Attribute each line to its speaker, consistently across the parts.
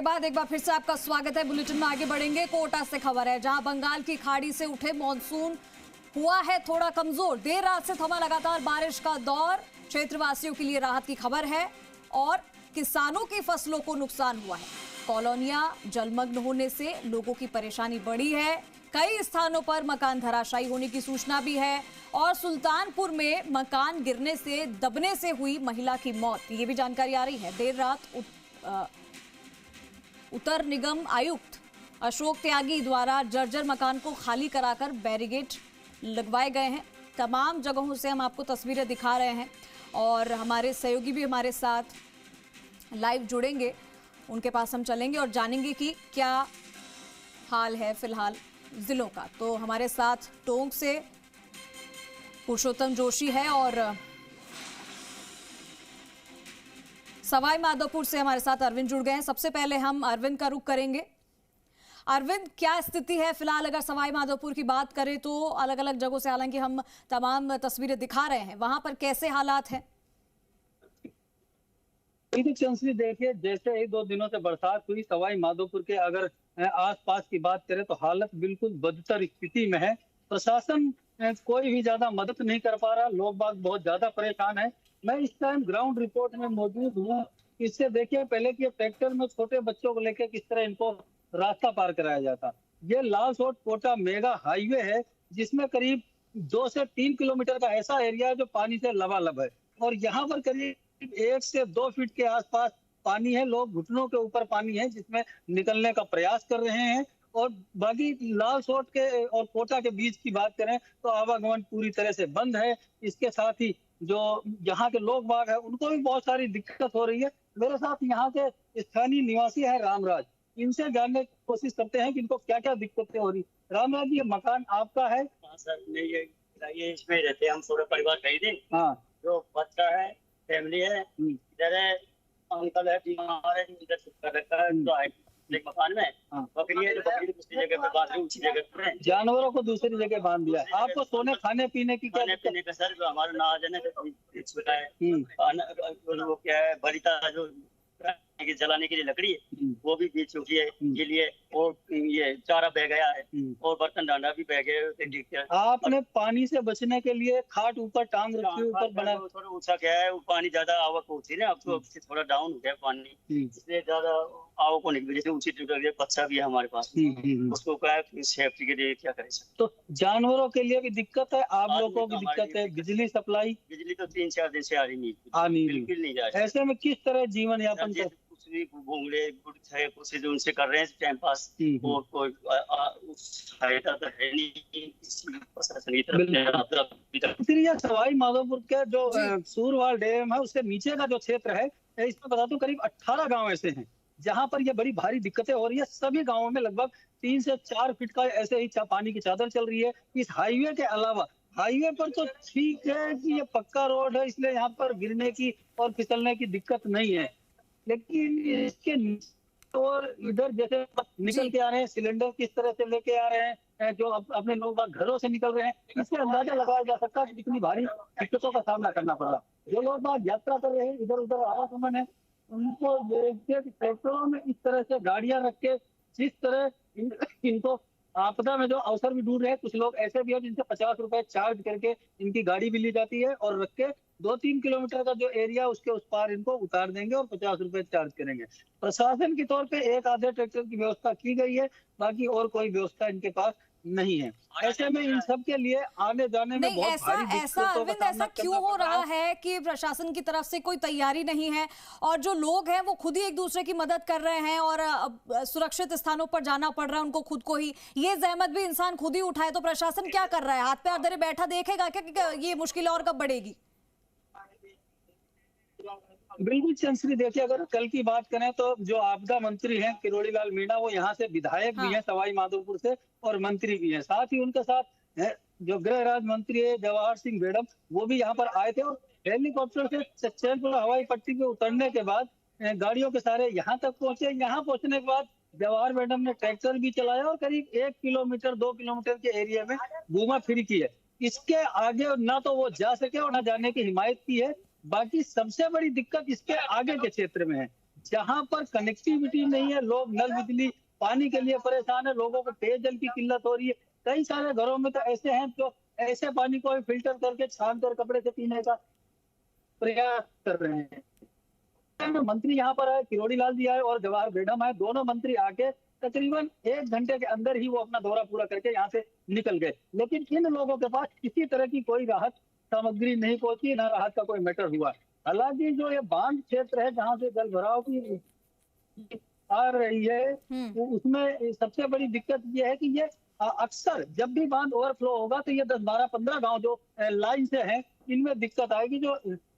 Speaker 1: बाद एक बार फिर से आपका स्वागत है। बुलेटिन में आगे बढ़ेंगे। कोटा से खबर है, जहां बंगाल की खाड़ी से उठे मॉनसून हुआ है थोड़ा कमजोर। देर रात से थमा लगातार बारिश का दौर। क्षेत्रवासियों के लिए राहत की खबर है और किसानों की फसलों को नुकसान हुआ है। कॉलोनियां जलमग्न होने से लोगों की परेशानी बढ़ी है। कई स्थानों पर मकान धराशायी होने की सूचना भी है और सुल्तानपुर में मकान गिरने से दबने से हुई महिला की मौत, ये भी जानकारी आ रही है। देर रात उत्तर निगम आयुक्त अशोक त्यागी द्वारा जर्जर मकान को खाली कराकर बैरिकेड लगवाए गए हैं। तमाम जगहों से हम आपको तस्वीरें दिखा रहे हैं और हमारे सहयोगी भी हमारे साथ लाइव जुड़ेंगे। उनके पास हम चलेंगे और जानेंगे कि क्या हाल है फिलहाल जिलों का। तो हमारे साथ टोंक से पुरुषोत्तम जोशी है और सवाई माधोपुर से हमारे साथ अरविंद जुड़ गए हैं। सबसे पहले हम अरविंद का रुख करेंगे। अरविंद, क्या स्थिति है फिलहाल? अगर सवाई माधोपुर की बात करें तो अलग अलग जगहों से हालांकि हम तमाम तस्वीरें दिखा रहे हैं, वहां पर कैसे हालात हैं?
Speaker 2: देखिए, जैसे ही 2 दिनों से बरसात हुई, सवाई माधोपुर के अगर आसपास की बात करें तो हालत बिल्कुल बदतर स्थिति में है। प्रशासन कोई भी ज्यादा मदद नहीं कर पा रहा, लोग बाग बहुत ज्यादा परेशान है। मैं इस टाइम ग्राउंड रिपोर्ट में मौजूद हूँ। इससे देखिए पहले कि ट्रैक्टर में छोटे बच्चों को लेकर किस तरह इनको रास्ता पार कराया जाता। ये लालसोट कोटा मेगा हाईवे है, जिसमें करीब 2 से 3 किलोमीटर का ऐसा एरिया है जो पानी से लबालब है और यहाँ पर करीब 1 से 2 फीट के आसपास पानी है। लोग घुटनों के ऊपर पानी है जिसमें निकलने का प्रयास कर रहे हैं। और बाकी लालसोट के और कोटा के बीच की बात करें तो आवागमन पूरी तरह से बंद है। इसके साथ ही जो यहाँ के लोग बाग है उनको भी बहुत सारी दिक्कत हो रही है। मेरे साथ यहाँ के स्थानीय निवासी है रामराज, इनसे जानने की कोशिश करते हैं कि इनको क्या क्या दिक्कतें हो रही। रामराज, ये मकान आपका है?
Speaker 3: हाँ सर, ये इसमें रहते हैं हम, पूरा परिवार खरीदे।
Speaker 2: हाँ,
Speaker 3: जो बच्चा है, फैमिली है, इधर है, अंकल है, बीमार है, इधर कर रखा है तो एक मकान में।
Speaker 2: हाँ।
Speaker 3: बकरी है, जो बकरी दूसरी जगह पे बांध रही, उसी जगह पे
Speaker 2: जानवरों को दूसरी जगह बांध दिया। आपको सोने खाने पीने की क्या?
Speaker 3: खाने पीने का सर, जो हमारा ना जाने छोटा है, वो क्या है, बलिता जो जलाने के लिए लकड़ी है वो भी बीच चुकी है के लिए, और ये चारा बह गया है और बर्तन डांडा भी बह गए।
Speaker 2: आपने पानी से बचने के लिए खाट ऊपर टांग रखी, ऊपर बना
Speaker 3: थोड़ा ऊंचा क्या है, वो पानी ज्यादा आवक होती है ना, अब तो थोड़ा डाउन हो गया पानी, इसलिए ज्यादा आवक होने की वजह से ऊंची बच्चा भी है हमारे पास, उसको क्या है सेफ्टी के लिए क्या करें।
Speaker 2: तो जानवरों के लिए भी दिक्कत है, आप लोगों की दिक्कत है। बिजली सप्लाई,
Speaker 3: बिजली तो 3-4 दिन से आ रही नहीं, बिल्कुल नहीं जा रही।
Speaker 2: ऐसे में किस तरह जीवन यापन कर?
Speaker 3: घूंगड़े कुछ जो उनसे कर रहे हैं टाइम पास, और कोई सहायता तो है नहीं
Speaker 2: सवाई माधोपुर के जो सूरवाल डैम है उसके नीचे का जो क्षेत्र है, इसमें बता दूं करीब 18 गांव ऐसे हैं जहां पर ये बड़ी भारी दिक्कतें हो रही है। सभी गांवों में लगभग 3 से 4 फीट का ऐसे ही पानी की चादर चल रही है। इस हाईवे के अलावा हाईवे पर तो ठीक है कि ये पक्का रोड है, इसलिए यहाँ पर गिरने की और फिसलने की दिक्कत नहीं है, लेकिन इसके और इधर जैसे निकल के आ रहे हैं, सिलेंडर किस तरह से लेके आ रहे हैं, जो अपने लोग घरों से निकल रहे हैं, इससे अंदाजा लगाया जा सकता है कि कितनी भारी दिक्कतों का सामना करना पड़ रहा। जो लोग बात यात्रा कर रहे हैं, इधर उधर आवागमन है, उनको ट्रैक्टरों में इस तरह से गाड़ियां रख के जिस तरह इनको आपदा में जो अवसर भी ढूंढ रहे हैं। कुछ लोग ऐसे भी हैं जिनसे 50 रुपए चार्ज करके इनकी गाड़ी भी ली जाती है और रख के 2-3 किलोमीटर का जो एरिया उसके उस पार इनको उतार देंगे और 50 रुपए चार्ज करेंगे। प्रशासन की तौर पे एक आधे ट्रैक्टर की व्यवस्था की गई है, बाकी और कोई व्यवस्था इनके पास नहीं है। ऐसे में इन सब के लिए आने जाने में बहुत भारी दिक्कतों का सामना
Speaker 1: क्यों हो रहा है कि प्रशासन की तरफ से कोई तैयारी नहीं है और जो लोग हैं वो खुद ही एक दूसरे की मदद कर रहे हैं और सुरक्षित स्थानों पर जाना पड़ रहा है उनको खुद को ही। ये जहमत भी इंसान खुद ही उठाए तो प्रशासन क्या कर रहा है? हाथ पे धरे बैठा देखेगा क्या कि ये मुश्किल और कब बढ़ेगी?
Speaker 2: बिल्कुल चंद्री, देखिए अगर कल की बात करें तो जो आपदा मंत्री हैं किरोड़ी लाल मीणा, वो यहाँ से विधायक भी हैं सवाई माधोपुर से और मंत्री भी हैं। साथ ही उनके साथ जो गृह राज्य मंत्री है जवाहर सिंह बेडम, वो भी यहाँ पर आए थे और हेलीकॉप्टर से चैनपुर हवाई पट्टी पे उतरने के बाद गाड़ियों के सारे यहाँ तक पहुंचे। यहाँ पहुंचने के बाद जवाहर बेडम ने ट्रैक्टर भी चलाया और करीब 1 किलोमीटर 2 किलोमीटर के एरिया में घूमा फिरी की है। इसके आगे ना तो वो जा सके और ना जाने की हिमायत की है। बाकी सबसे बड़ी दिक्कत इसके आगे के क्षेत्र में है, जहाँ पर कनेक्टिविटी नहीं है, लोग नल बिजली पानी के लिए परेशान है, लोगों को पेयजल की किल्लत हो रही है। कई सारे घरों में तो ऐसे हैं जो ऐसे पानी को फिल्टर करके छान कर कपड़े से पीने का प्रयास कर रहे हैं। मंत्री यहाँ पर आए, किरोड़ी लाल जी आए और जवाहर बेगम आए, दोनों मंत्री आके तकरीबन 1 घंटे के अंदर ही वो अपना दौरा पूरा करके यहाँ से निकल गए। लेकिन इन लोगों के पास किसी तरह की कोई राहत सामग्री नहीं पहुंची, ना राहत का कोई मैटर हुआ। हालांकि जो ये बांध क्षेत्र है जहाँ से जल भराव की आ रही है, तो उसमें सबसे बड़ी दिक्कत ये है कि ये अक्सर जब भी बांध ओवरफ्लो होगा तो ये 10, 12, 15 गांव जो लाइन से हैं, इनमें दिक्कत आएगी। जो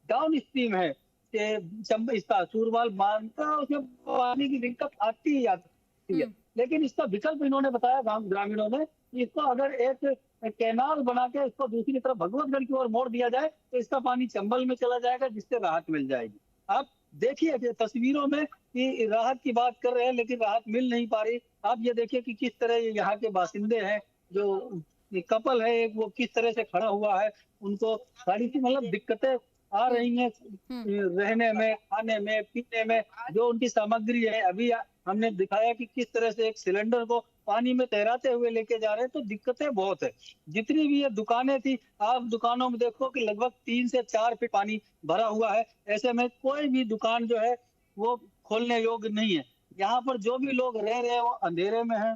Speaker 2: डाउन स्ट्रीम है इसका सूरवाल बांध का, उसमें पानी की दिक्कत आती ही आती है। लेकिन इसका विकल्प इन्होंने बताया ग्रामीणों ने, इसको अगर एक कैनाल बना के इसको दूसरी तरफ भगवतगढ़ की ओर मोड़ दिया जाए तो इसका पानी चंबल में चला जाएगा, जिससे राहत मिल जाएगी। आप देखिए तस्वीरों में कि राहत की बात कर रहे हैं लेकिन राहत मिल नहीं पा रही। आप ये देखिए कि किस तरह यहाँ के बासिंदे हैं, जो कपल है एक, वो किस तरह से खड़ा हुआ है, उनको सारी सी मतलब दिक्कतें आ रही हैं रहने में, खाने में, पीने में। जो उनकी सामग्री है, अभी हमने दिखाया कि किस तरह से एक सिलेंडर को पानी में तैराते हुए लेके जा रहे हैं, तो दिक्कतें बहुत है। जितनी भी ये दुकानें थी, आप दुकानों में देखो कि लगभग 3 से 4 फीट पानी भरा हुआ है। ऐसे में कोई भी दुकान जो है वो खोलने योग्य नहीं है। यहाँ पर जो भी लोग रह रहे हैं वो अंधेरे में है,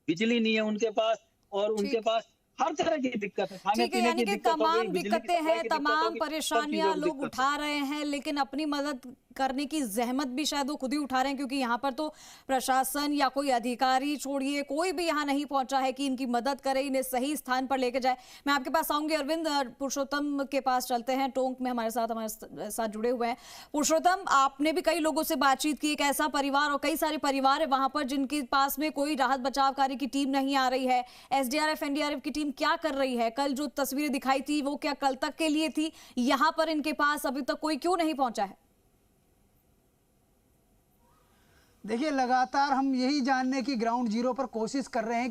Speaker 2: बिजली नहीं है उनके पास, और उनके पास हर तरह की दिक्कत है। खाने पीने
Speaker 1: यानी
Speaker 2: की
Speaker 1: कि
Speaker 2: दिक्कत हो गई,
Speaker 1: तमाम
Speaker 2: बिजली की
Speaker 1: दिक्कतें
Speaker 2: सप्लाई
Speaker 1: हैं,
Speaker 2: की दिक्कत
Speaker 1: तमाम
Speaker 2: होगी,
Speaker 1: परेशानियां लोग उठा रहे हैं, लेकिन अपनी मदद करने की जहमत भी शायद वो खुद ही उठा रहे हैं, क्योंकि यहाँ पर तो प्रशासन या कोई अधिकारी छोड़िए, कोई भी यहाँ नहीं पहुंचा है कि इनकी मदद करे, इन्हें सही स्थान पर लेके जाए। मैं आपके पास आऊंगी अरविंद, पुरुषोत्तम के पास चलते हैं, टोंक में हमारे साथ जुड़े हुए हैं। पुरुषोत्तम, आपने भी कई लोगों से बातचीत की, एक ऐसा परिवार और कई सारे परिवार है वहां पर जिनके पास में कोई राहत बचाव कार्य की टीम नहीं आ रही है। एसडीआरएफ एनडीआरएफ की टीम क्या कर रही है? कल जो तस्वीरें दिखाई थी वो क्या कल तक के लिए थी? यहाँ पर इनके पास अभी तक कोई क्यों नहीं पहुंचा है?
Speaker 4: देखिए, लगातार हम यही जानने की ग्राउंड जीरो पर कोशिश कर रहे हैं